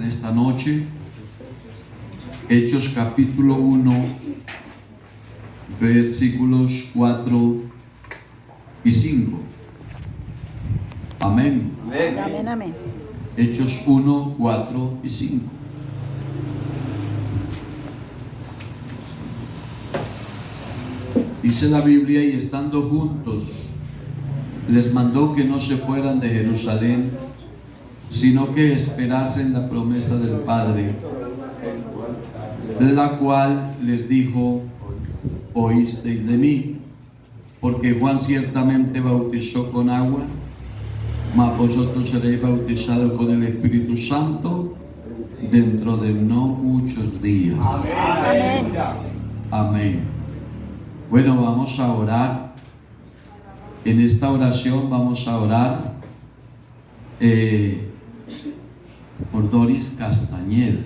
esta noche. Hechos capítulo 1, versículos 4 y 5. Amén. Amén, amén. Hechos 1, 4 y 5. Dice la Biblia: y estando juntos, les mandó que no se fueran de Jerusalén, sino que esperasen la promesa del Padre, la cual les dijo: oísteis de mí, porque Juan ciertamente bautizó con agua, mas vosotros seréis bautizados con el Espíritu Santo dentro de no muchos días. Amén. Amén. Bueno, vamos a orar. En esta oración vamos a orar por Doris Castañeda.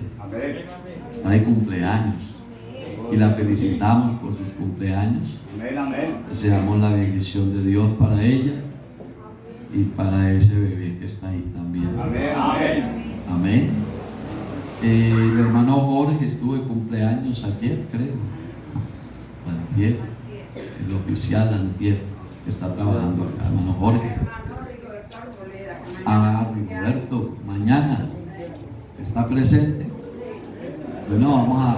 Está de cumpleaños y la felicitamos por sus cumpleaños. Deseamos la bendición de Dios para ella y para ese bebé que está ahí también. Amén. El hermano Jorge estuvo de cumpleaños ayer, creo. Antier, el oficial antier que está trabajando acá, hermano Jorge. Rigoberto, mañana está presente. Bueno, vamos a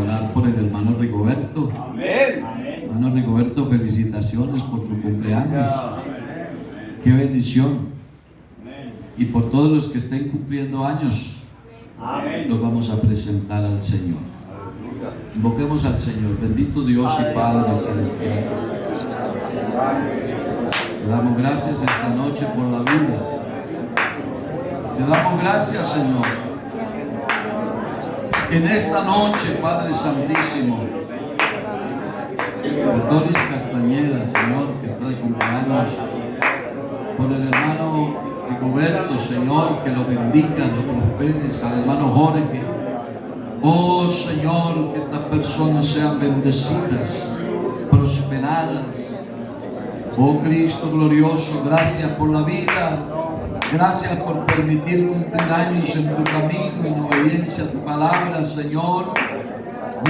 orar por el hermano Rigoberto. Hermano Rigoberto, felicitaciones por su cumpleaños. Qué bendición. Y por todos los que estén cumpliendo años, los vamos a presentar al Señor. Invoquemos al Señor. Bendito Dios y Padre celestial, te damos gracias esta noche por la vida. Te damos gracias, Señor, en esta noche, Padre Santísimo, por Doris Castañeda, Señor, que está de cumpleaños, por el hermano Rigoberto, Señor, que lo bendiga, lo prosperes, al hermano Jorge. Oh Señor, que estas personas sean bendecidas, prosperadas. Oh Cristo glorioso, gracias por la vida. Gracias por permitir cumplir años en tu camino, en obediencia a tu palabra, Señor.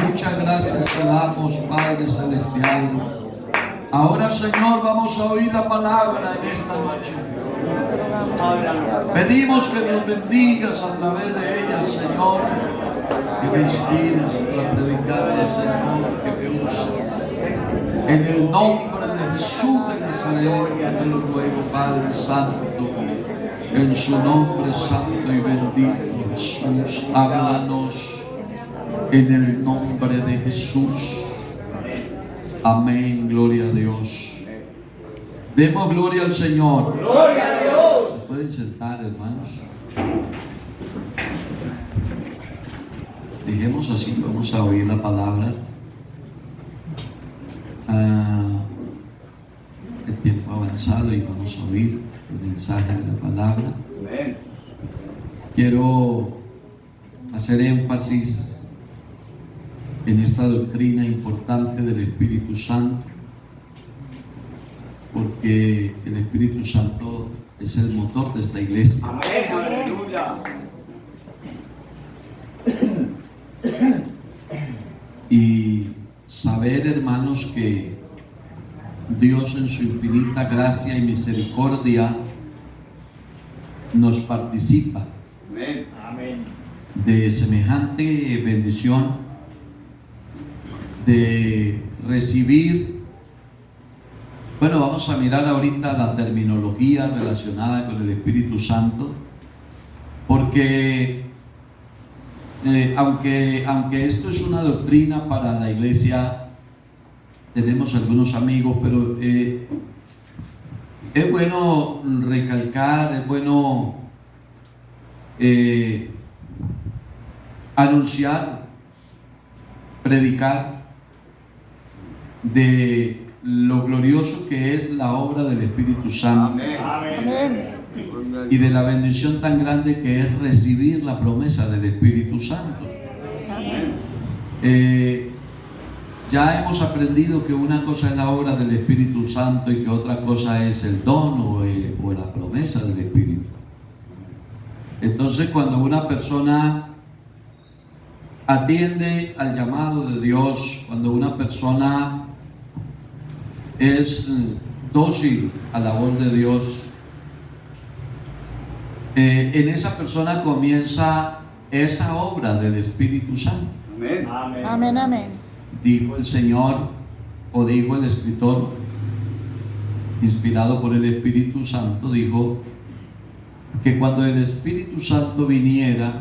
Muchas gracias te damos, Padre Celestial. Ahora, Señor, vamos a oír la palabra en esta noche. Pedimos que nos bendigas a través de ella, Señor. Que me inspires para predicarla, Señor, que me uses. En el nombre de Jesús de Nazaret, te lo ruego, Padre Santo. En su nombre santo y bendito, Jesús, háblanos. En el nombre de Jesús. Amén, gloria a Dios. Demos gloria al Señor. Gloria a Dios. ¿Se pueden sentar, hermanos? Dejemos así, vamos a oír la palabra. El tiempo ha avanzado y vamos a oír el mensaje de la palabra. Quiero hacer énfasis en esta doctrina importante del Espíritu Santo, porque el Espíritu Santo es el motor de esta iglesia. Aleluya. Y saber, hermanos, que Dios en su infinita gracia y misericordia nos participa de semejante bendición, de recibir. Bueno, vamos a mirar ahorita la terminología relacionada con el Espíritu Santo, porque aunque esto es una doctrina para la iglesia, tenemos algunos amigos, pero es bueno recalcar, es bueno anunciar, predicar de lo glorioso que es la obra del Espíritu Santo. Amén. Y de la bendición tan grande que es recibir la promesa del Espíritu Santo. Ya hemos aprendido que una cosa es la obra del Espíritu Santo y que otra cosa es el don o la promesa del Espíritu. Entonces, cuando una persona atiende al llamado de Dios, cuando una persona es dócil a la voz de Dios, en esa persona comienza esa obra del Espíritu Santo. Amén. Amén, amén. Dijo el Señor, o dijo el escritor, inspirado por el Espíritu Santo, dijo que cuando el Espíritu Santo viniera,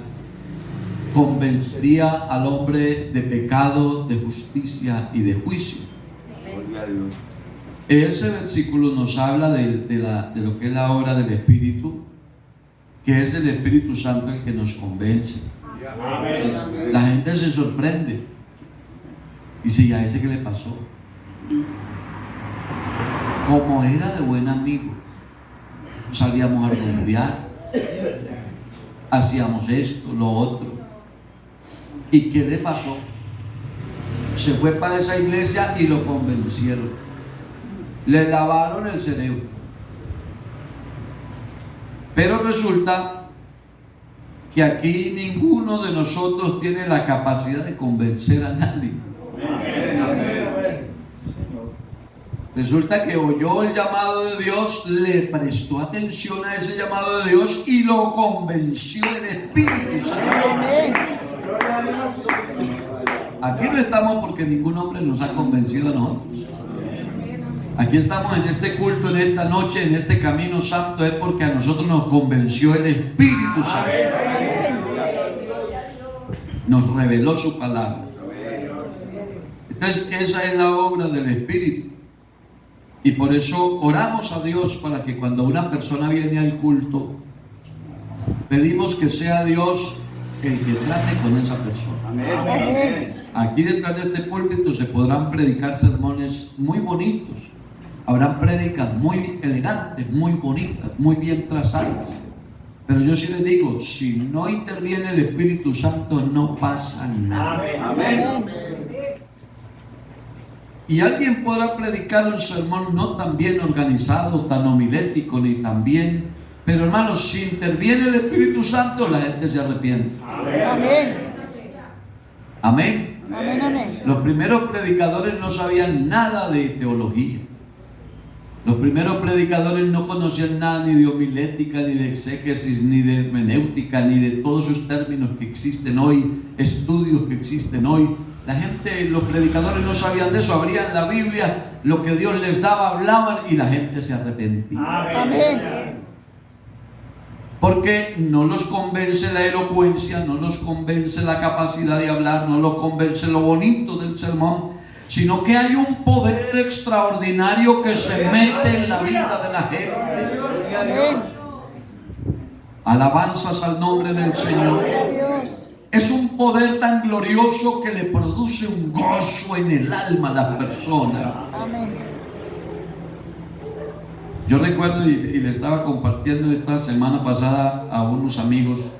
convencería al hombre de pecado, de justicia y de juicio. Gloria a Dios. Ese versículo nos habla de lo que es la obra del Espíritu, que es el Espíritu Santo el que nos convence. La gente se sorprende y dice, ¿ya ese qué le pasó? Como era de buen amigo, salíamos a rumbear, hacíamos esto, lo otro. ¿Y qué le pasó? Se fue para esa iglesia y lo convencieron. Le lavaron el cerebro. Pero resulta que aquí ninguno de nosotros tiene la capacidad de convencer a nadie. Resulta que oyó el llamado de Dios, le prestó atención a ese llamado de Dios y lo convenció el Espíritu Santo. Amén. Aquí no estamos porque ningún hombre nos ha convencido a nosotros. Aquí estamos en este culto, en esta noche, en este camino santo, es porque a nosotros nos convenció el Espíritu Santo. Amén. Nos reveló su palabra. Entonces, esa es la obra del Espíritu. Y por eso oramos a Dios para que cuando una persona viene al culto, pedimos que sea Dios el que trate con esa persona. Amén. Aquí detrás de este púlpito se podrán predicar sermones muy bonitos. Habrán prédicas muy elegantes, muy bonitas, muy bien trazadas. Pero yo sí les digo, si no interviene el Espíritu Santo, no pasa nada. Amén. Y alguien podrá predicar un sermón no tan bien organizado, tan homilético, ni tan bien. Pero hermanos, si interviene el Espíritu Santo, la gente se arrepiente. Amén. Amén. Amén, amén. Los primeros predicadores no sabían nada de teología. Los primeros predicadores no conocían nada ni de homilética, ni de exégesis, ni de hermenéutica, ni de todos esos términos que existen hoy, estudios que existen hoy. La gente, los predicadores no sabían de eso, abrían la Biblia, lo que Dios les daba, hablaban y la gente se arrepentía. Amén. Porque no los convence la elocuencia, no los convence la capacidad de hablar, no los convence lo bonito del sermón, sino que hay un poder extraordinario que se mete en la vida de la gente. Amén. Alabanzas al nombre del Señor. Gloria a Dios. Es un poder tan glorioso que le produce un gozo en el alma a las personas. Amén. Yo recuerdo y le estaba compartiendo esta semana pasada a unos amigos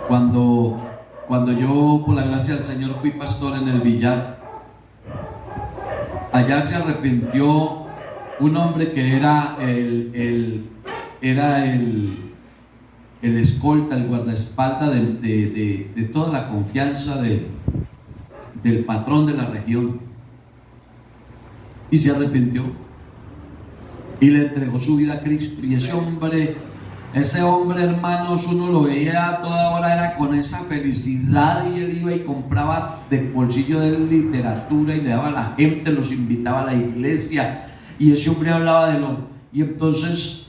cuando yo, por la gracia del Señor, fui pastor en el Villar. Allá se arrepintió un hombre que era el escolta, el guardaespaldas de toda la confianza del patrón de la región. Y se arrepintió y le entregó su vida a Cristo. Y ese hombre, hermanos, uno lo veía a toda hora, era con esa felicidad, y él iba y compraba del bolsillo de él literatura y le daba a la gente, los invitaba a la iglesia, y ese hombre hablaba de lo, y entonces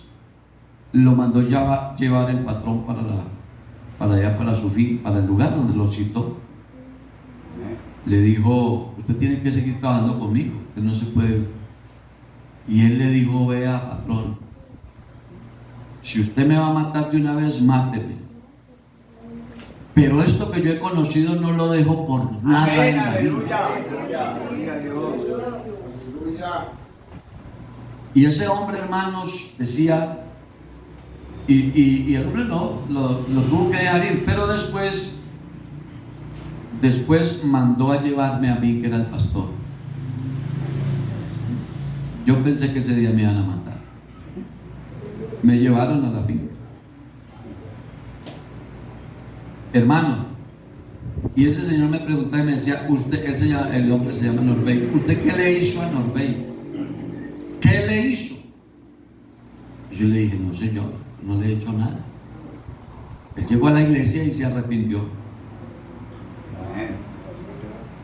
lo mandó llevar el patrón para allá, para su fin, para el lugar donde lo citó. Le dijo, usted tiene que seguir trabajando conmigo, que no se puede. Y él le dijo, vea, patrón, si usted me va a matar de una vez, máteme. Pero esto que yo he conocido no lo dejo por nada en la vida. Y ese hombre, hermanos, decía, y el hombre no, lo tuvo que dejar ir, pero después mandó a llevarme a mí, que era el pastor. Yo pensé que ese día me iban a matar. Me llevaron a la finca. hermano. Y ese señor me preguntaba y me decía, usted, el hombre se llama Norbey, ¿usted qué le hizo a Norbey? ¿Qué le hizo? Y yo le dije, no señor, no le he hecho nada. Él llegó a la iglesia y se arrepintió.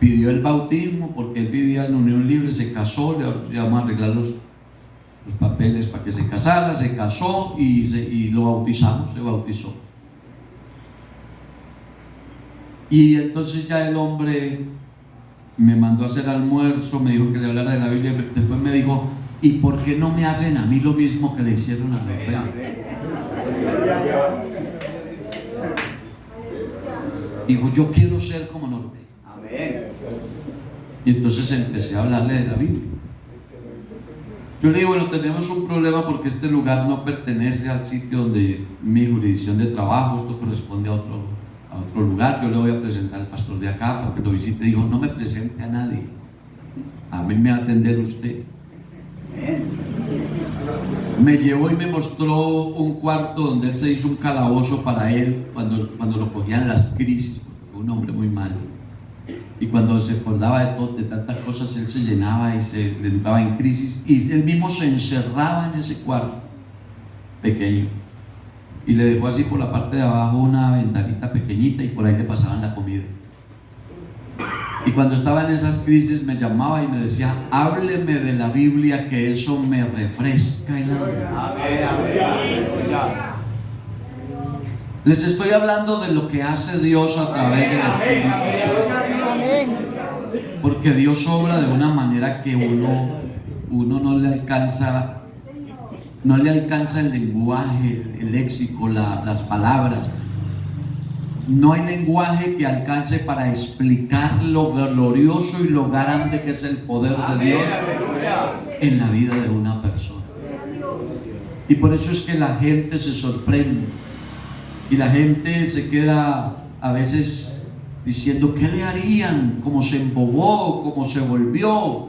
Pidió el bautismo porque él vivía en unión libre, se casó, le vamos a arreglar los papeles para que se casara, se casó y lo bautizamos, se bautizó. Y entonces ya el hombre me mandó a hacer almuerzo, me dijo que le hablara de la Biblia, después me dijo, ¿y por qué no me hacen a mí lo mismo que le hicieron a Norbey? Dijo, yo quiero ser como Norbey. Y entonces empecé a hablarle de la Biblia. Yo le digo, bueno, tenemos un problema porque este lugar no pertenece al sitio donde mi jurisdicción de trabajo, esto corresponde a otro lugar. Yo le voy a presentar al pastor de acá para que lo visite. Dijo, no me presente a nadie, a mí me va a atender usted. Me llevó y me mostró un cuarto donde él se hizo un calabozo para él cuando lo cogían las crisis, porque fue un hombre muy malo. Y cuando se acordaba de tantas cosas, él se llenaba y le entraba en crisis, y él mismo se encerraba en ese cuarto pequeño y le dejó así por la parte de abajo una ventanita pequeñita y por ahí le pasaban la comida. Y cuando estaba en esas crisis me llamaba y me decía, hábleme de la Biblia, que eso me refresca el alma. Les estoy hablando de lo que hace Dios a través del Espíritu Santo. Porque Dios obra de una manera que uno no le alcanza el lenguaje, el léxico, las palabras. No hay lenguaje que alcance para explicar lo glorioso y lo grande que es el poder de Dios en la vida de una persona. Y por eso es que la gente se sorprende y la gente se queda a veces diciendo, ¿qué le harían? ¿Cómo se embobó? ¿Cómo se volvió?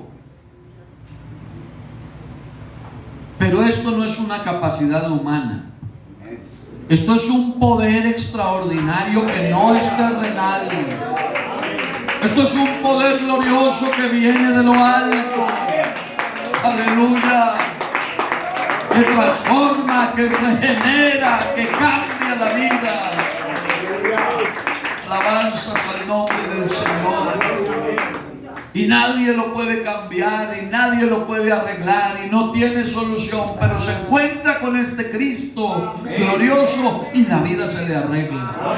Pero esto no es una capacidad humana. Esto es un poder extraordinario que no es terrenal. Esto es un poder glorioso que viene de lo alto. Aleluya. Que transforma, que regenera, que cambia la vida. Alabanzas al nombre del Señor. Y nadie lo puede cambiar, y nadie lo puede arreglar, y no tiene solución, pero se encuentra con este Cristo glorioso y la vida se le arregla.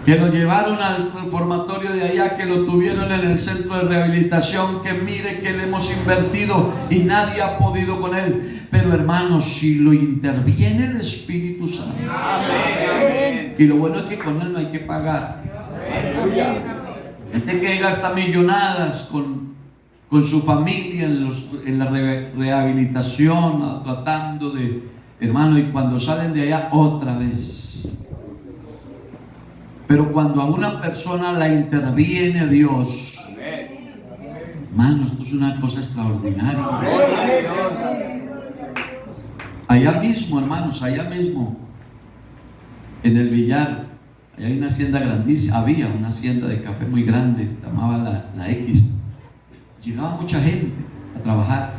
Que lo llevaron al reformatorio de allá, que lo tuvieron en el centro de rehabilitación, que mire que le hemos invertido y nadie ha podido con él. Pero hermanos, si lo interviene el Espíritu Santo, y lo bueno es que con él no hay que pagar. Gente que gasta millonadas con su familia en la rehabilitación, tratando de, hermano, y cuando salen de allá otra vez. Pero cuando a una persona la interviene Dios, hermano, esto es una cosa extraordinaria. Allá mismo, hermanos, allá mismo, en el Villar, hay una hacienda grandísima, había una hacienda de café muy grande, se llamaba la X. Llegaba mucha gente a trabajar.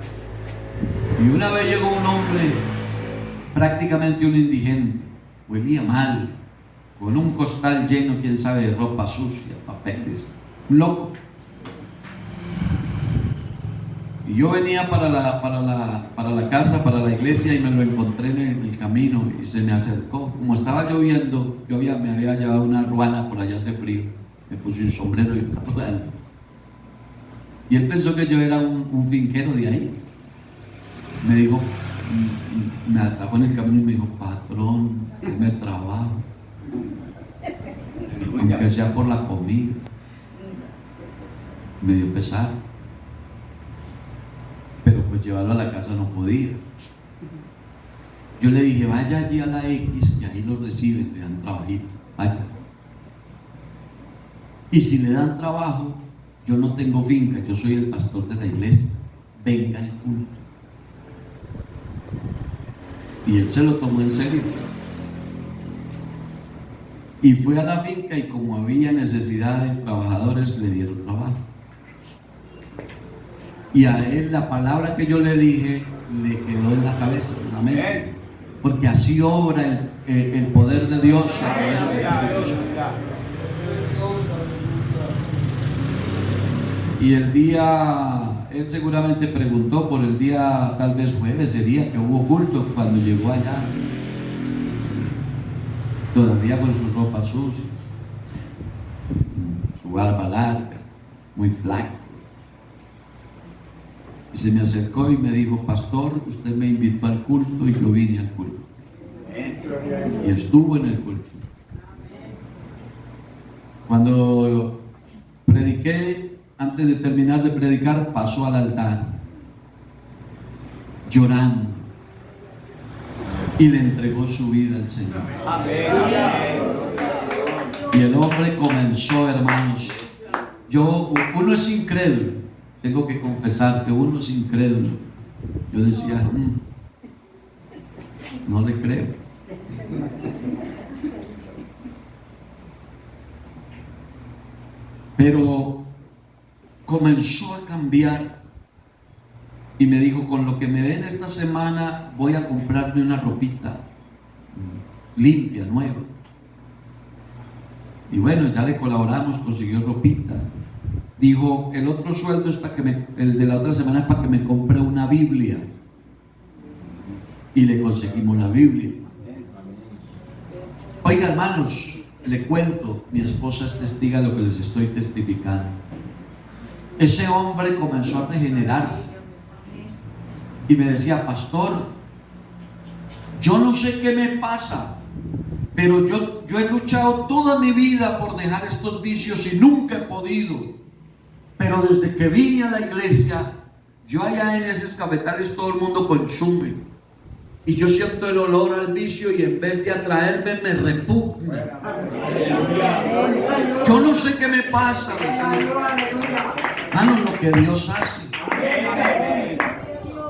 Y una vez llegó un hombre, prácticamente un indigente, huelía mal, con un costal lleno, quién sabe, de ropa sucia, papeles, un loco. Y yo venía para la casa, para la iglesia, y me lo encontré en el camino y se me acercó. Como estaba lloviendo, me había llevado una ruana, por allá hace frío. Me puse un sombrero y una ruana. Y él pensó que yo era un finquero de ahí. Me dijo, me atajó en el camino y me dijo, patrón, deme trabajo, aunque sea por la comida. Me dio pesar. Pero pues llevarlo a la casa no podía. Yo le dije, vaya allí a la X, que ahí lo reciben, le dan trabajito, vaya. Y si le dan trabajo, yo no tengo finca, yo soy el pastor de la iglesia, venga al culto. Y él se lo tomó en serio. Y fue a la finca y como había necesidad de trabajadores, le dieron trabajo. Y a él la palabra que yo le dije le quedó en la cabeza, en la mente. Porque así obra el poder de Dios, el poder del Espíritu Santo. Y el día, él seguramente preguntó por el día, tal vez jueves, el día que hubo culto, cuando llegó allá, todavía con su ropa sucia, su barba larga, muy flaco. Y se me acercó y me dijo: pastor, usted me invitó al culto y yo vine al culto. Y estuvo en el culto. Cuando prediqué, antes de terminar de predicar, pasó al altar llorando y le entregó su vida al Señor. Y el hombre comenzó, hermanos. Uno es incrédulo, tengo que confesar que uno es incrédulo. Yo decía, no le creo. Pero comenzó a cambiar y me dijo: con lo que me den esta semana voy a comprarme una ropita limpia, nueva. Y bueno, ya le colaboramos, consiguió ropita. Dijo: el otro sueldo es para que el de la otra semana es para que me compre una Biblia. Y le conseguimos la Biblia. Oiga, hermanos, le cuento, mi esposa es testiga de lo que les estoy testificando. Ese hombre comenzó a regenerarse y me decía: pastor, yo no sé qué me pasa, pero yo he luchado toda mi vida por dejar estos vicios y nunca he podido. Pero desde que vine a la iglesia, yo allá en esos cafetales todo el mundo consume. Y yo siento el olor al vicio y en vez de atraerme me repugna. Yo no sé qué me pasa. Hermanos, lo que Dios hace.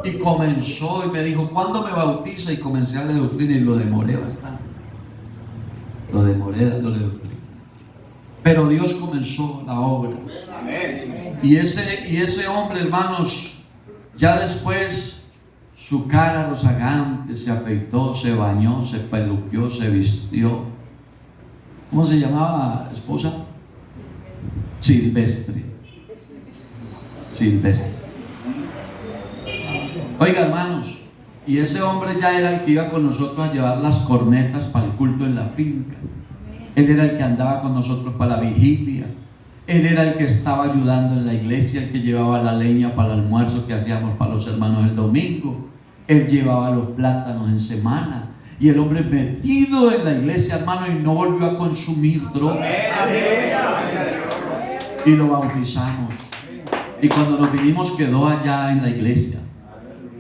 Y comenzó y me dijo: ¿cuándo me bautiza? Y comencé a darle doctrina y lo demoré bastante. Lo demoré dándole doctrina. Pero Dios comenzó la obra. Y ese hombre, hermanos, ya después su cara rozagante, se afeitó, se bañó, se peluqueó, se vistió. ¿Cómo se llamaba, esposa? Silvestre. Silvestre. Oiga, hermanos, y ese hombre ya era el que iba con nosotros a llevar las cornetas para el culto en la finca. Él era el que andaba con nosotros para la vigilia. Él era el que estaba ayudando en la iglesia, el que llevaba la leña para el almuerzo que hacíamos para los hermanos el domingo. Él llevaba los plátanos en semana. Y el hombre metido en la iglesia, hermano, y no volvió a consumir droga. Y lo bautizamos. Y cuando nos vinimos quedó allá en la iglesia,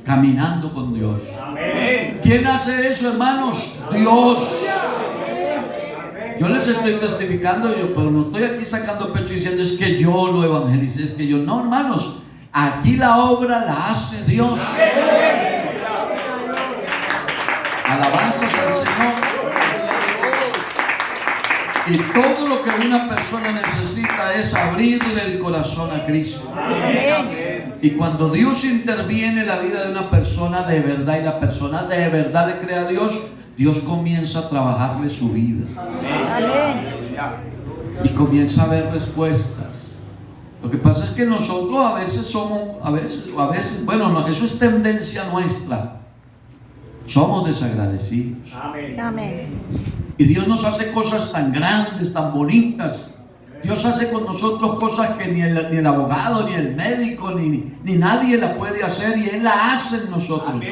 caminando con Dios. ¿Quién hace eso, hermanos? Dios. Yo les estoy testificando, pero no estoy aquí sacando pecho diciendo es que yo lo evangelicé, es que yo no, hermanos. Aquí la obra la hace Dios. Alabanzas al Señor. Y todo lo que una persona necesita es abrirle el corazón a Cristo. Y cuando Dios interviene en la vida de una persona de verdad y la persona de verdad le cree a Dios, Dios comienza a trabajarle su vida. Y comienza a ver respuestas. Lo que pasa es que nosotros a veces bueno, no, eso es tendencia nuestra. Somos desagradecidos. Amén. Y Dios nos hace cosas tan grandes, tan bonitas. Dios hace con nosotros cosas que ni el abogado, ni el médico, ni nadie la puede hacer, y Él la hace en nosotros.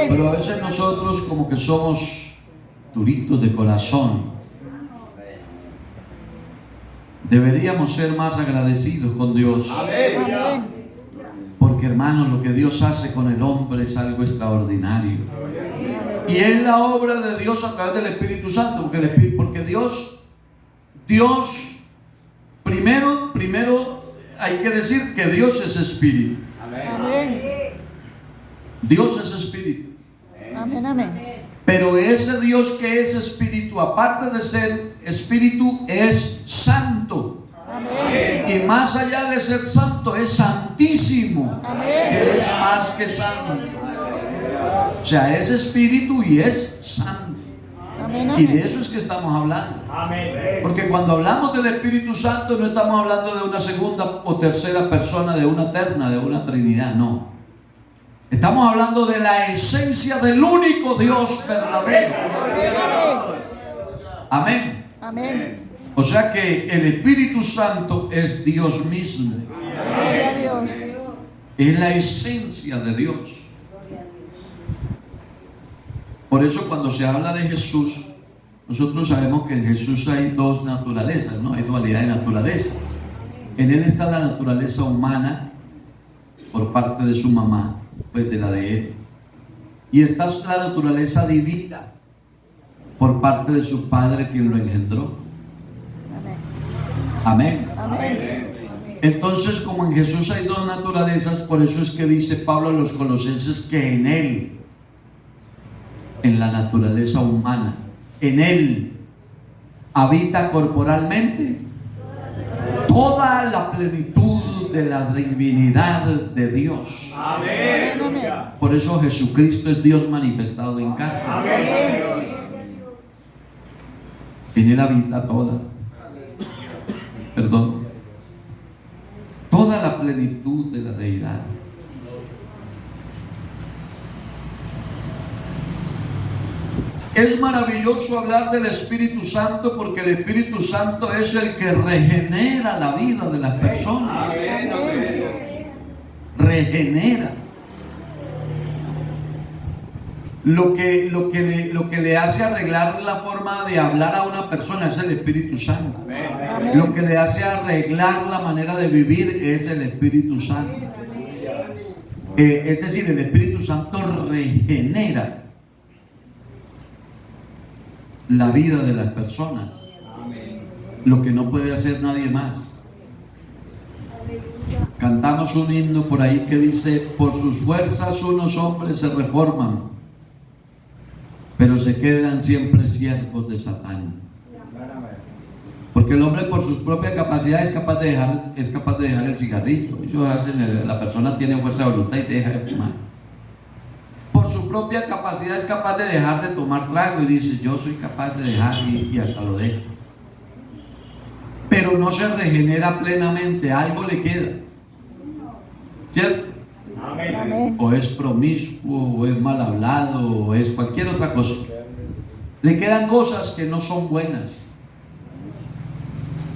Pero a veces nosotros como que somos duritos de corazón. Deberíamos ser más agradecidos con Dios. Amén. Porque, hermanos, lo que Dios hace con el hombre es algo extraordinario. Y es la obra de Dios a través del Espíritu Santo. Porque Dios, primero hay que decir que Dios es espíritu. Amén. Dios es espíritu. Amén. Amén. Pero ese Dios que es espíritu, aparte de ser espíritu es santo. Amén. Y más allá de ser santo, es santísimo. Amén. Que es más que santo. O sea, es espíritu y es santo. Amén. Y de Amén. eso es que estamos hablando. Porque cuando hablamos del Espíritu Santo no estamos hablando de una segunda o tercera persona, de una terna, de una trinidad, no. Estamos hablando de la esencia del único Dios verdadero. Amén. Amén. Amén. O sea que el Espíritu Santo es Dios mismo. Gloria a Dios. Es la esencia de Dios. Por eso cuando se habla de Jesús, nosotros sabemos que en Jesús hay dos naturalezas, ¿no? Hay dualidad de naturaleza. En Él está la naturaleza humana por parte de su mamá, pues de la de Él. Y está la naturaleza divina por parte de su Padre, quien lo engendró. Amén. Amén. Amén. Entonces, como en Jesús hay dos naturalezas, por eso es que dice Pablo a los colosenses que en Él, en la naturaleza humana, en Él habita corporalmente toda la plenitud de la divinidad de Dios. Amén. Amén. Por eso Jesucristo es Dios manifestado en carne. En Él habita toda la plenitud de la deidad. Es maravilloso hablar del Espíritu Santo porque el Espíritu Santo es el que regenera la vida de las personas. Regenera. Lo que le hace arreglar la forma de hablar a una persona es el Espíritu Santo. Amén. Lo que le hace arreglar la manera de vivir es el Espíritu Santo. Es decir, el Espíritu Santo regenera la vida de las personas, lo que no puede hacer nadie más. Cantamos un himno por ahí que dice: por sus fuerzas unos hombres se reforman, pero se quedan siempre siervos de Satán. Porque el hombre por sus propias capacidades es capaz de dejar el cigarrillo. La persona tiene fuerza de voluntad y te deja de fumar. Por su propia capacidad es capaz de dejar de tomar trago y dice: yo soy capaz de dejar, y hasta lo deja. Pero no se regenera plenamente, algo le queda, ¿cierto? Amén. O es promiscuo, o es mal hablado, o es cualquier otra cosa. Le quedan cosas que no son buenas.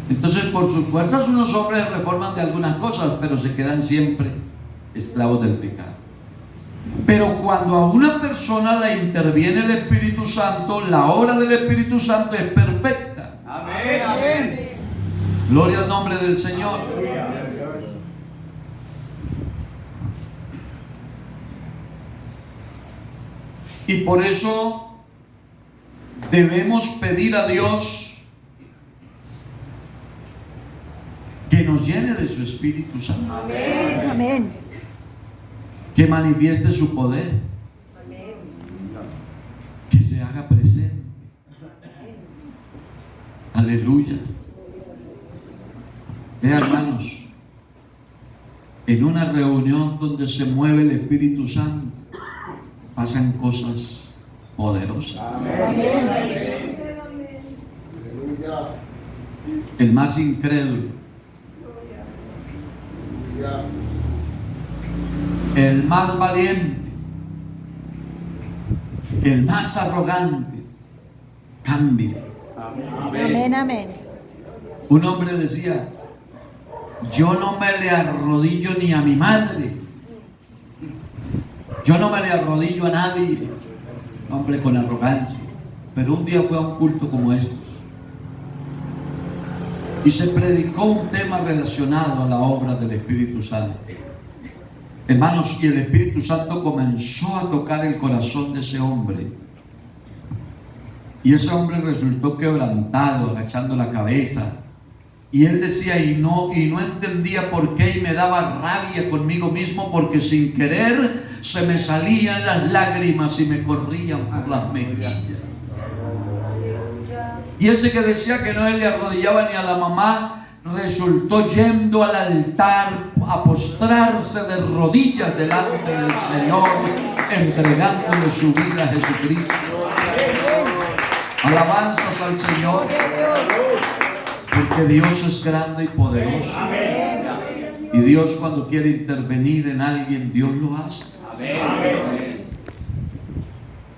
Entonces, por sus fuerzas unos hombres reforman de algunas cosas, pero se quedan siempre esclavos del pecado. Pero cuando a una persona la interviene el Espíritu Santo, la obra del Espíritu Santo es perfecta. Amén. Gloria al nombre del Señor. Y por eso debemos pedir a Dios que nos llene de su Espíritu Santo, Amén. que manifieste su poder, que se haga presente. Aleluya. Vean, hermanos, en una reunión donde se mueve el Espíritu Santo, pasan cosas poderosas. Amén. El más incrédulo, el más valiente, el más arrogante, cambia. Amén. Amén. Un hombre decía: yo no me le arrodillo ni a mi madre, yo no me le arrodillo a nadie. Hombre con arrogancia. Pero un día fue a un culto como estos y se predicó un tema relacionado a la obra del Espíritu Santo. Hermanos, y el Espíritu Santo comenzó a tocar el corazón de ese hombre. Y ese hombre resultó quebrantado, agachando la cabeza. Y él decía, y no entendía por qué, y me daba rabia conmigo mismo, porque sin querer se me salían las lágrimas y me corrían por las mejillas. Y ese que decía que no le arrodillaba ni a la mamá, resultó yendo al altar a postrarse de rodillas delante del Señor, entregándole su vida a Jesucristo. Alabanzas al Señor, porque Dios es grande y poderoso. Y Dios, cuando quiere intervenir en alguien, Dios lo hace.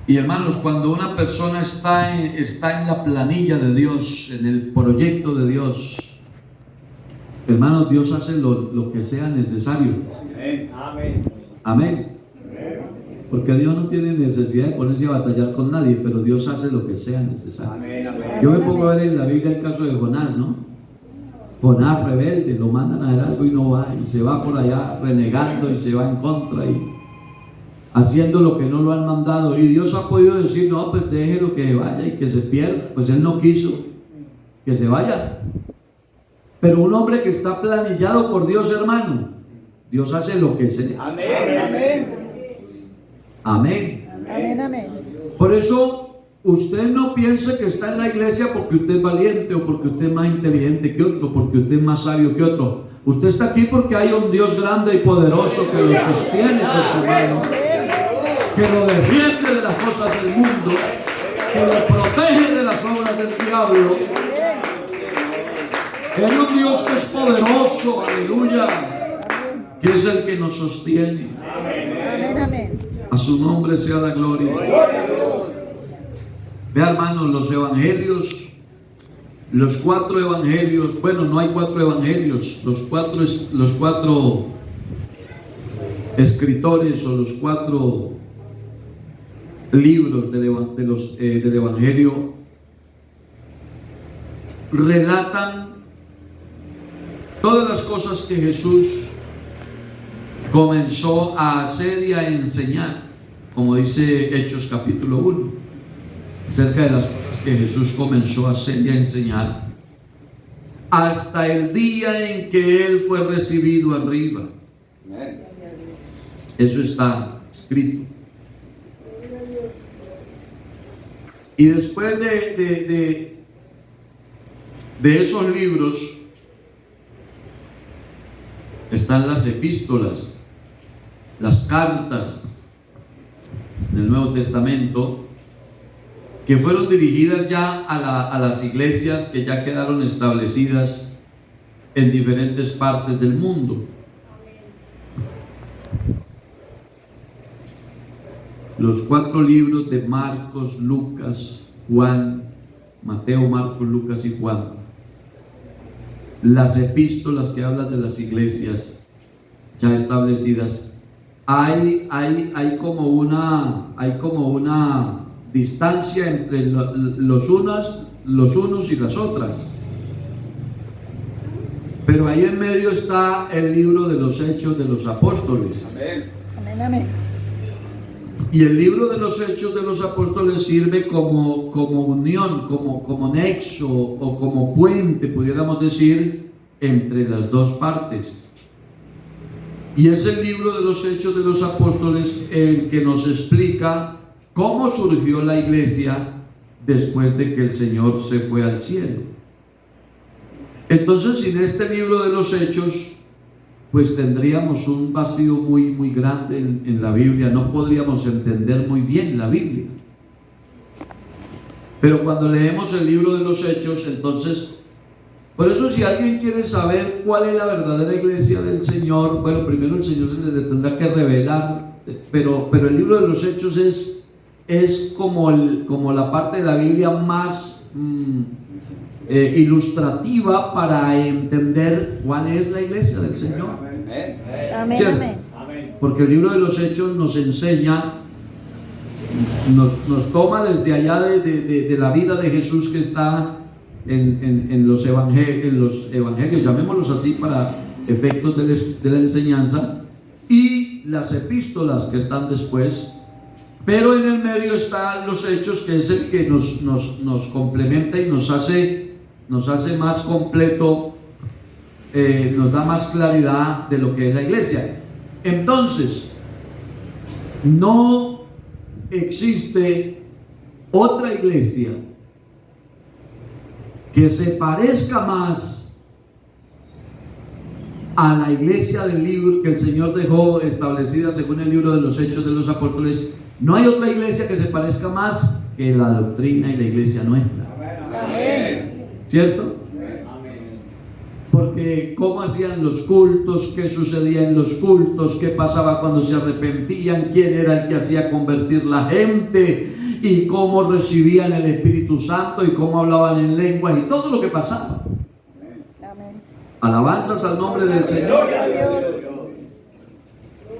Y hermanos, cuando una persona está en la planilla de Dios, en el proyecto de Dios, hermanos, Dios hace lo que sea necesario. Amén. Porque Dios no tiene necesidad de ponerse a batallar con nadie, pero Dios hace lo que sea necesario. Yo me pongo a ver en la Biblia el caso de Jonás, ¿no? Jonás rebelde, lo mandan a hacer algo y no va, y se va por allá renegando y se va en contra y haciendo lo que no lo han mandado. Y Dios ha podido decir, no, pues déjelo que vaya y que se pierda. Pues Él no quiso que se vaya. Pero un hombre que está planillado por Dios, hermano, Dios hace lo que sea. Amén. Amén. Amén, amén. Por eso, usted no piense que está en la iglesia porque usted es valiente o porque usted es más inteligente que otro, porque usted es más sabio que otro. Usted está aquí porque hay un Dios grande y poderoso que lo sostiene por su mano, que lo defiende de las cosas del mundo, que lo protege de las obras del diablo. Hay un Dios que es poderoso, aleluya, que es el que nos sostiene. Amén, amén. A su nombre sea la gloria. Vea, hermanos, los evangelios, los 4 evangelios, bueno, no hay 4 evangelios, los cuatro escritores o los 4 libros del evangelio relatan todas las cosas que Jesús comenzó a hacer y a enseñar, como dice Hechos capítulo 1, acerca de las cosas que Jesús comenzó a hacer y a enseñar hasta el día en que Él fue recibido arriba. Eso está escrito. Y después de esos libros están las epístolas, las cartas del Nuevo Testamento, que fueron dirigidas ya a las iglesias que ya quedaron establecidas en diferentes partes del mundo. Los 4 libros de Marcos, Lucas, Juan, Mateo, Marcos, Lucas y Juan. Las epístolas que hablan de las iglesias ya establecidas. Hay como una distancia entre los unos y las otras. Pero ahí en medio está el libro de los Hechos de los Apóstoles. Amén. Amén, amén. Y el libro de los Hechos de los Apóstoles sirve como unión, como nexo o como puente, pudiéramos decir, entre las dos partes. Y es el libro de los Hechos de los Apóstoles el que nos explica cómo surgió la iglesia después de que el Señor se fue al cielo. Entonces, sin este libro de los Hechos, pues tendríamos un vacío muy grande en la Biblia. No podríamos entender muy bien la Biblia. Pero cuando leemos el libro de los Hechos, entonces, por eso si alguien quiere saber cuál es la verdadera iglesia del Señor, bueno, primero el Señor se le tendrá que revelar, pero el libro de los Hechos es como la parte de la Biblia más ilustrativa para entender cuál es la iglesia del Señor. Amén, ¿Cierto? amén. Porque el libro de los Hechos nos enseña, nos toma desde allá de la vida de Jesús que está en los evangelios, llamémoslos así para efectos de la enseñanza, y las epístolas que están después. Pero en el medio están los Hechos, que es el que nos complementa y nos hace más completo, nos da más claridad de lo que es la iglesia. Entonces, no existe otra iglesia que se parezca más a la iglesia del libro que el Señor dejó establecida según el libro de los Hechos de los Apóstoles. No hay otra iglesia que se parezca más que la doctrina y la iglesia nuestra. Amén. ¿Cierto? Porque cómo hacían los cultos, qué sucedía en los cultos, qué pasaba cuando se arrepentían, quién era el que hacía convertir la gente, y cómo recibían el Espíritu Santo y cómo hablaban en lenguas y todo lo que pasaba. Amén. Alabanzas al nombre del Señor. Gloria a Dios.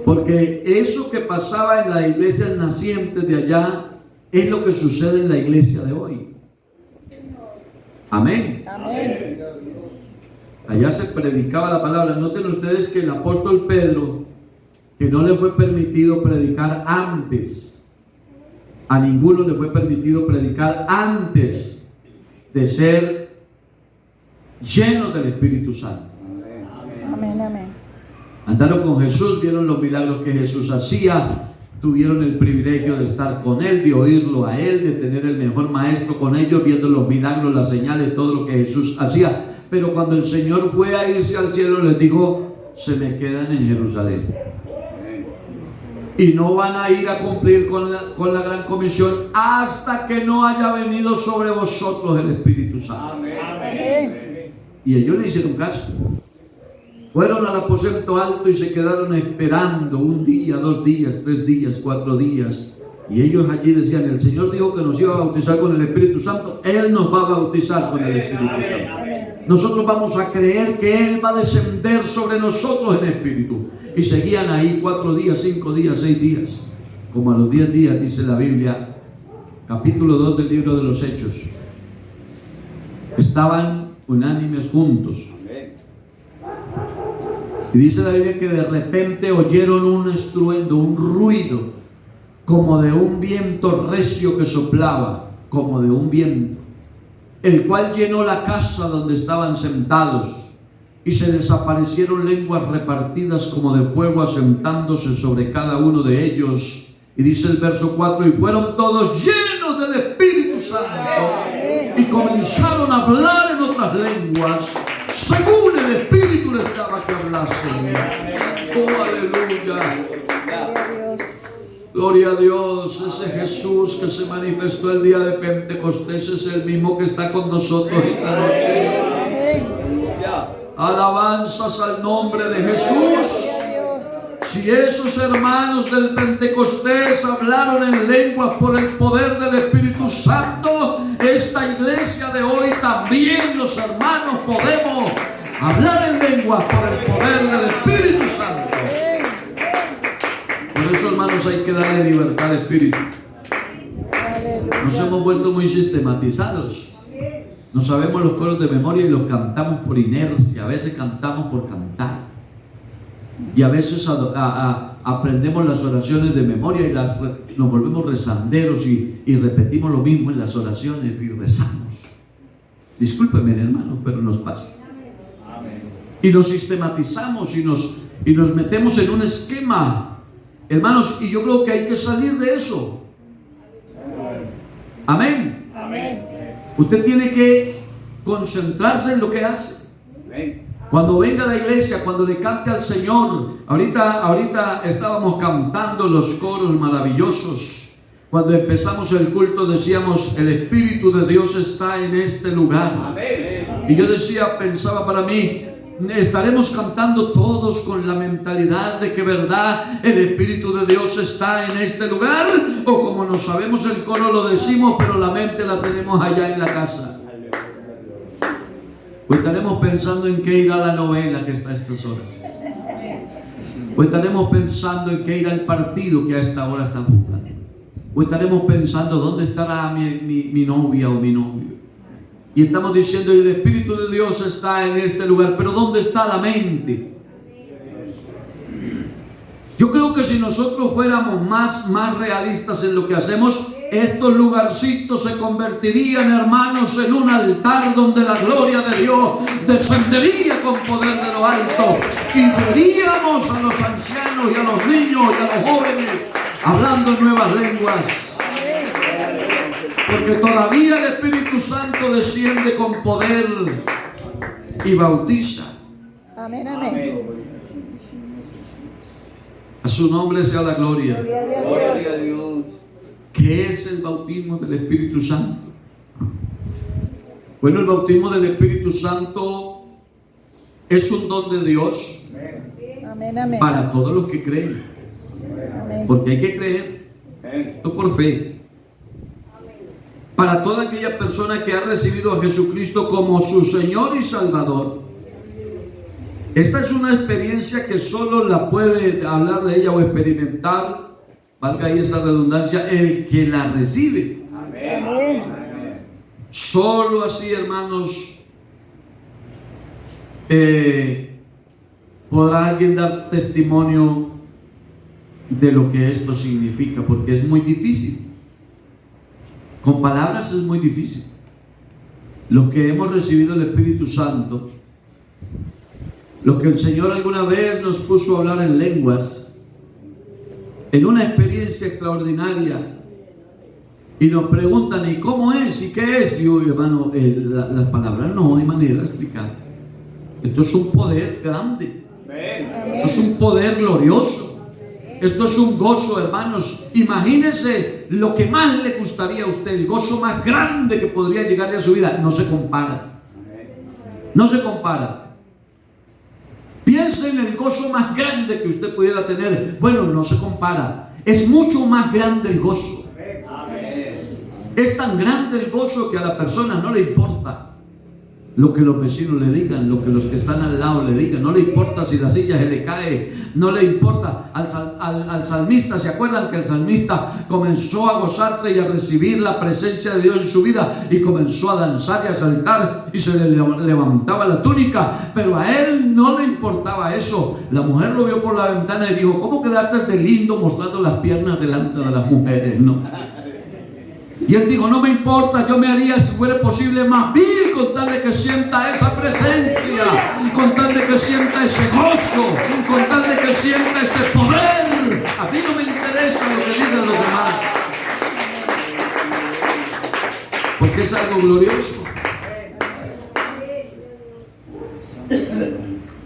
Porque eso que pasaba en la iglesia naciente de allá es lo que sucede en la iglesia de hoy. Amén. Amén. Allá se predicaba la palabra. Noten ustedes que el apóstol Pedro, que no le fue permitido predicar antes, a ninguno le fue permitido predicar antes de ser lleno del Espíritu Santo. Amén. Amén. Andaron con Jesús, vieron los milagros que Jesús hacía, tuvieron el privilegio de estar con Él, de oírlo a Él, de tener el mejor maestro con ellos, viendo los milagros, las señales, todo lo que Jesús hacía. Pero cuando el Señor fue a irse al cielo, les dijo: se me quedan en Jerusalén y no van a ir a cumplir con la gran comisión hasta que no haya venido sobre vosotros el Espíritu Santo. Amén. Y ellos le hicieron caso. Fueron al aposento alto y se quedaron esperando 1 día, 2 días, 3 días, 4 días. Y ellos allí decían: el Señor dijo que nos iba a bautizar con el Espíritu Santo. Él nos va a bautizar con el Espíritu Santo. Nosotros vamos a creer que Él va a descender sobre nosotros en Espíritu. Y seguían ahí 4 días, 5 días, 6 días. Como a los 10 días, dice la Biblia, capítulo 2 del libro de los Hechos, estaban unánimes juntos. Y dice la Biblia que de repente oyeron un estruendo, un ruido, como de un viento recio que soplaba, como de un viento, el cual llenó la casa donde estaban sentados, y se les aparecieron lenguas repartidas como de fuego, asentándose sobre cada uno de ellos. Y dice el verso 4: y fueron todos llenos del Espíritu Santo, y comenzaron a hablar en otras lenguas, según el Espíritu les daba que hablasen. Oh, aleluya. Gloria a Dios. Gloria a Dios. Ese Jesús que se manifestó el día de Pentecostés es el mismo que está con nosotros esta noche. Amén. Alabanzas al nombre de Jesús. Gloria a Dios. Si esos hermanos del Pentecostés hablaron en lenguas por el poder del Espíritu Santo, esta iglesia de hoy también los hermanos podemos hablar en lenguas por el poder del Espíritu Santo. Por eso, hermanos, hay que darle libertad al Espíritu. Nos hemos vuelto muy sistematizados. No sabemos los coros de memoria y los cantamos por inercia. A veces cantamos por cantar. Y a veces aprendemos las oraciones de memoria y nos volvemos rezanderos y repetimos lo mismo en las oraciones y rezamos. Discúlpenme, hermanos, pero nos pasa. Y nos sistematizamos y nos metemos en un esquema, hermanos, y yo creo que hay que salir de eso. Amén. Amén. Usted tiene que concentrarse en lo que hace. Cuando venga a la iglesia, cuando le cante al Señor, ahorita estábamos cantando los coros maravillosos. Cuando empezamos el culto decíamos: el Espíritu de Dios está en este lugar. Y yo pensaba para mí, ¿estaremos cantando todos con la mentalidad de que verdad el Espíritu de Dios está en este lugar? O como no sabemos el coro lo decimos, pero la mente la tenemos allá en la casa. O estaremos pensando en qué irá la novela que está a estas horas. O estaremos pensando en qué irá el partido que a esta hora está jugando. O estaremos pensando dónde estará mi novia o mi novio. Y estamos diciendo: el Espíritu de Dios está en este lugar. Pero ¿dónde está la mente? Yo creo que si nosotros fuéramos más realistas en lo que hacemos, estos lugarcitos se convertirían, hermanos, en un altar donde la gloria de Dios descendería con poder de lo alto. Y veríamos a los ancianos y a los niños y a los jóvenes hablando en nuevas lenguas. Porque todavía el Espíritu Santo desciende con poder y bautiza. Amén, amén. A su nombre sea la gloria. Gloria a Gloria a Dios. Dios. ¿Qué es el bautismo del Espíritu Santo? Bueno, el bautismo del Espíritu Santo es un don de Dios Amén, amén. para todos los que creen. Amén. Porque hay que creer, esto por fe. Para toda aquella persona que ha recibido a Jesucristo como su Señor y Salvador. Esta es una experiencia que solo la puede hablar de ella o experimentar, valga ahí esta redundancia, el que la recibe. Amén. Solo así, hermanos, podrá alguien dar testimonio de lo que esto significa, porque es muy difícil. Con palabras es muy difícil. Los que hemos recibido el Espíritu Santo, lo que el Señor alguna vez nos puso a hablar en lenguas, en una experiencia extraordinaria, y nos preguntan, ¿y cómo es? ¿Y qué es? Y yo, hermano, las palabras no hay manera de explicar. Esto es un poder grande. Esto es un poder glorioso. Esto es un gozo, hermanos. Imagínense lo que más le gustaría a usted, el gozo más grande que podría llegarle a su vida. No se compara. No se compara. Piense en el gozo más grande que usted pudiera tener. Bueno, no se compara. Es mucho más grande el gozo. Es tan grande el gozo que a la persona no le importa lo que los vecinos le digan, lo que los que están al lado le digan. No le importa si la silla se le cae, no le importa. Al salmista, ¿se acuerdan que el salmista comenzó a gozarse y a recibir la presencia de Dios en su vida? Y comenzó a danzar y a saltar y se le levantaba la túnica, pero a él no le importaba eso. La mujer lo vio por la ventana y dijo, ¿cómo quedaste de lindo mostrando las piernas delante de las mujeres? No. Y él dijo, no me importa, yo me haría, si fuera posible, más vil con tal de que sienta esa presencia, con tal de que sienta ese gozo, con tal de que sienta ese poder. A mí no me interesa lo que digan los demás, porque es algo glorioso.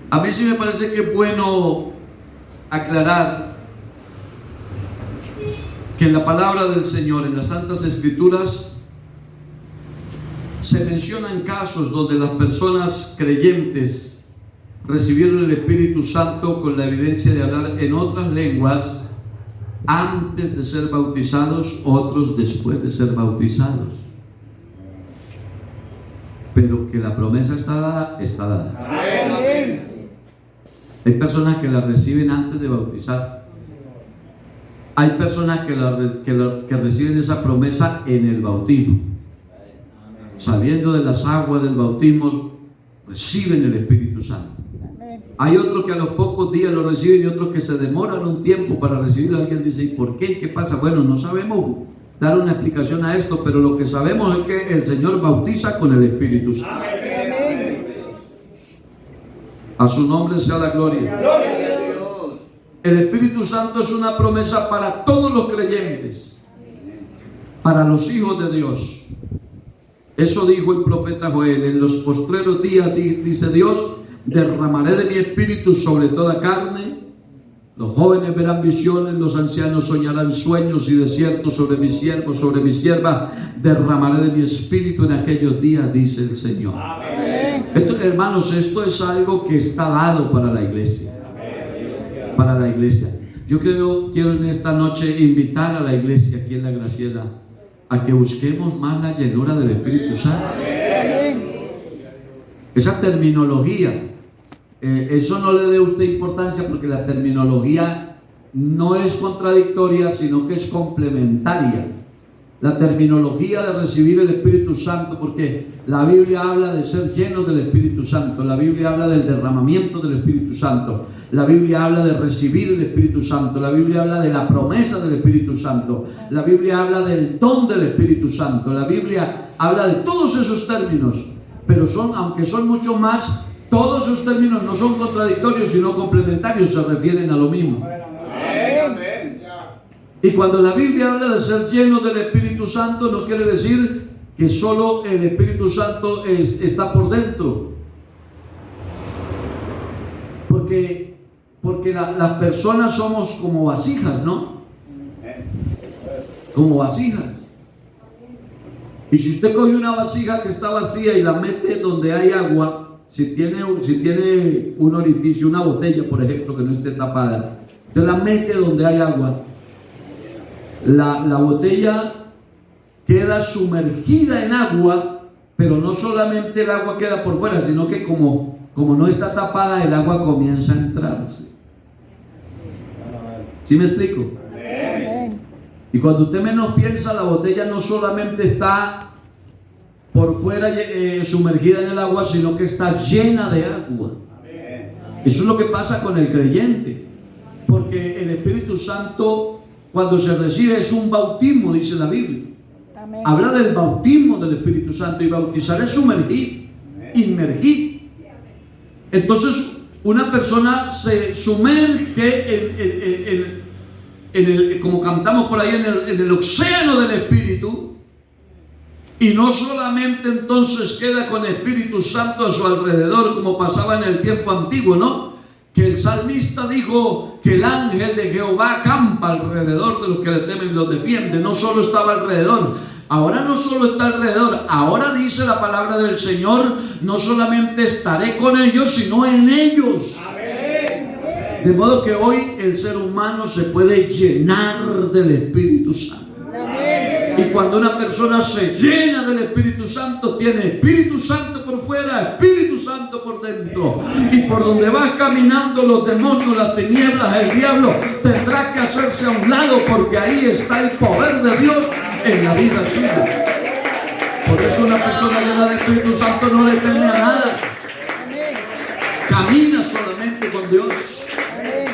A mí sí me parece que es bueno aclarar que en la palabra del Señor, en las Santas Escrituras, se mencionan casos donde las personas creyentes recibieron el Espíritu Santo con la evidencia de hablar en otras lenguas antes de ser bautizados, otros después de ser bautizados. Pero que la promesa está dada, está dada. Amén. Hay personas que la reciben antes de bautizarse. Hay personas que reciben esa promesa en el bautismo. Saliendo de las aguas del bautismo, reciben el Espíritu Santo. Amén. Hay otros que a los pocos días lo reciben y otros que se demoran un tiempo para recibirlo. Alguien dice, ¿y por qué? ¿Qué pasa? Bueno, no sabemos dar una explicación a esto, pero lo que sabemos es que el Señor bautiza con el Espíritu Santo. Amén. A su nombre sea la gloria. Gloria a Dios. El Espíritu Santo es una promesa para todos los creyentes, para los hijos de Dios. Eso dijo el profeta Joel: en los postreros días, dice Dios, derramaré de mi espíritu sobre toda carne. Los jóvenes verán visiones, los ancianos soñarán sueños, y de cierto sobre mis siervos, sobre mi sierva, derramaré de mi espíritu en aquellos días, dice el Señor. Amén. Hermanos, esto es algo que está dado para la iglesia. Para la iglesia. Yo quiero en esta noche invitar a la iglesia aquí en la Graciela a que busquemos más la llenura del Espíritu Santo. Amén. Esa terminología, eso no le dé usted importancia, porque la terminología no es contradictoria, sino que es complementaria. La terminología de recibir el Espíritu Santo, porque la Biblia habla de ser llenos del Espíritu Santo, la Biblia habla del derramamiento del Espíritu Santo, la Biblia habla de recibir el Espíritu Santo, la Biblia habla de la promesa del Espíritu Santo, la Biblia habla del don del Espíritu Santo, la Biblia habla de todos esos términos, pero aunque son muchos más, todos esos términos no son contradictorios, sino complementarios, se refieren a lo mismo. Amén. Y cuando la Biblia habla de ser lleno del Espíritu Santo, no quiere decir que solo el Espíritu Santo está por dentro. Porque las personas somos como vasijas, ¿no? Como vasijas. Y si usted coge una vasija que está vacía y la mete donde hay agua, si tiene un orificio, una botella, por ejemplo, que no esté tapada, usted la mete donde hay agua, la botella queda sumergida en agua, pero no solamente el agua queda por fuera, sino que como no está tapada, el agua comienza a entrarse. ¿Sí me explico? Amén. Y cuando usted menos piensa, la botella no solamente está por fuera sumergida en el agua, sino que está llena de agua. Eso es lo que pasa con el creyente, porque el Espíritu Santo, cuando se recibe, es un bautismo, dice la Biblia. Amén. Habla del bautismo del Espíritu Santo, y bautizar es sumergir, inmergir. Entonces una persona se sumerge como cantamos por ahí, en el océano del Espíritu, y no solamente entonces queda con el Espíritu Santo a su alrededor, como pasaba en el tiempo antiguo, ¿no? Que el salmista dijo que el ángel de Jehová acampa alrededor de los que le temen y los defiende. No solo estaba alrededor, ahora no solo está alrededor, ahora dice la palabra del Señor: no solamente estaré con ellos, sino en ellos. De modo que hoy el ser humano se puede llenar del Espíritu Santo. Amén. Y cuando una persona se llena del Espíritu Santo, tiene Espíritu Santo por fuera, Espíritu Santo por dentro. Y por donde vas caminando, los demonios, las tinieblas, el diablo, tendrá que hacerse a un lado, porque ahí está el poder de Dios en la vida suya. Por eso una persona llena de Espíritu Santo no le teme a nada. Amén. Camina solamente con Dios. Amén.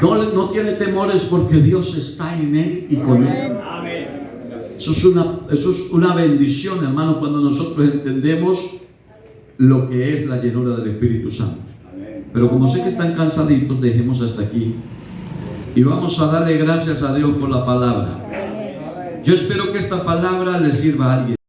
No tiene temores, porque Dios está en él y con él. Eso es una bendición, hermano, cuando nosotros entendemos lo que es la llenura del Espíritu Santo. Pero como sé que están cansaditos, dejemos hasta aquí y vamos a darle gracias a Dios por la palabra. Yo espero que esta palabra le sirva a alguien.